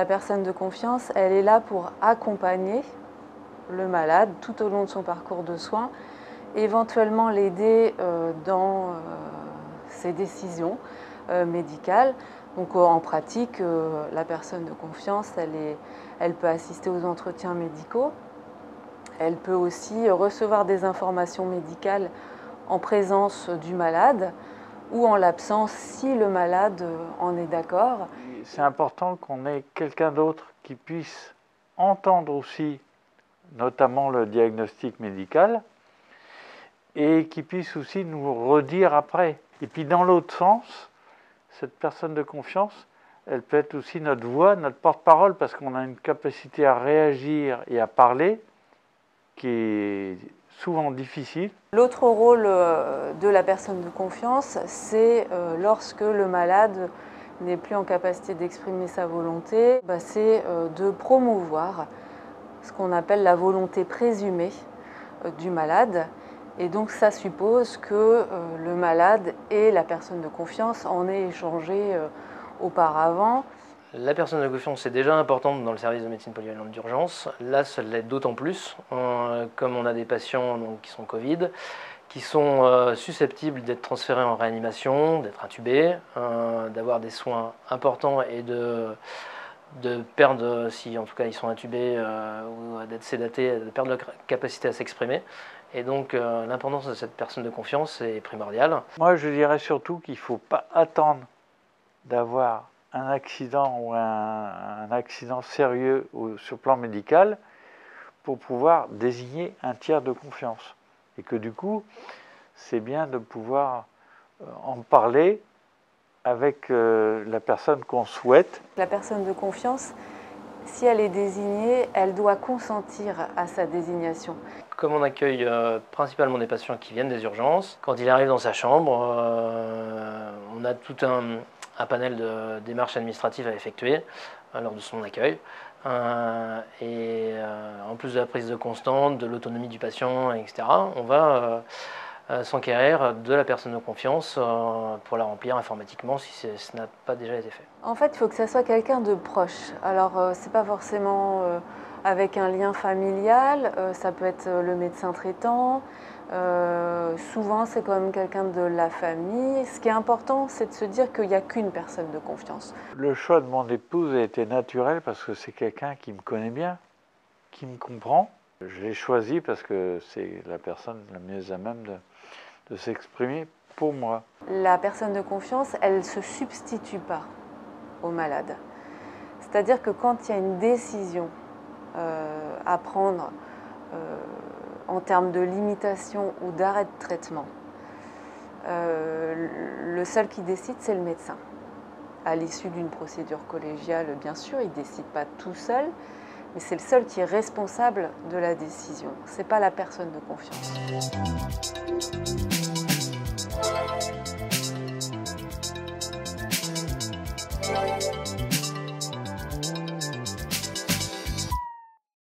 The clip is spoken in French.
La personne de confiance, elle est là pour accompagner le malade tout au long de son parcours de soins, éventuellement l'aider dans ses décisions médicales. Donc en pratique, la personne de confiance, elle peut assister aux entretiens médicaux. Elle peut aussi recevoir des informations médicales en présence du malade ou en l'absence si le malade en est d'accord. C'est important qu'on ait quelqu'un d'autre qui puisse entendre aussi, notamment le diagnostic médical, et qui puisse aussi nous redire après. Et puis dans l'autre sens, cette personne de confiance, elle peut être aussi notre voix, notre porte-parole, parce qu'on a une capacité à réagir et à parler qui est souvent difficile. L'autre rôle de la personne de confiance, c'est lorsque le malade n'est plus en capacité d'exprimer sa volonté, c'est de promouvoir ce qu'on appelle la volonté présumée du malade. Et donc ça suppose que le malade et la personne de confiance en aient échangé auparavant. La personne de confiance est déjà importante dans le service de médecine polyvalente d'urgence. Là, ça l'est d'autant plus, comme on a des patients qui sont Covid, qui sont susceptibles d'être transférés en réanimation, d'être intubés, d'avoir des soins importants et de perdre, si en tout cas ils sont intubés ou d'être sédatés, de perdre leur capacité à s'exprimer. Et donc l'importance de cette personne de confiance est primordiale. Moi, je dirais surtout qu'il ne faut pas attendre d'avoir un accident ou un accident sérieux sur le plan médical pour pouvoir désigner un tiers de confiance. Et que du coup, c'est bien de pouvoir en parler avec la personne qu'on souhaite. La personne de confiance, si elle est désignée, elle doit consentir à sa désignation. Comme on accueille principalement des patients qui viennent des urgences, quand il arrive dans sa chambre, on a tout un panel de démarches administratives à effectuer lors de son accueil. En plus de la prise de constante, de l'autonomie du patient, etc., on va s'enquérir de la personne de confiance pour la remplir informatiquement si ce n'a pas déjà été fait. En fait, il faut que ça soit quelqu'un de proche. Alors, c'est pas forcément avec un lien familial, ça peut être le médecin traitant, souvent c'est quand même quelqu'un de la famille. Ce qui est important, c'est de se dire qu'il n'y a qu'une personne de confiance. Le choix de mon épouse a été naturel parce que c'est quelqu'un qui me connaît bien, qui me comprend. Je l'ai choisi parce que c'est la personne la mieux à même de s'exprimer pour moi. La personne de confiance, elle ne se substitue pas au malade. C'est-à-dire que quand il y a une décision à prendre en termes de limitation ou d'arrêt de traitement, le seul qui décide, c'est le médecin. À l'issue d'une procédure collégiale, bien sûr, il ne décide pas tout seul, mais c'est le seul qui est responsable de la décision. Ce n'est pas la personne de confiance.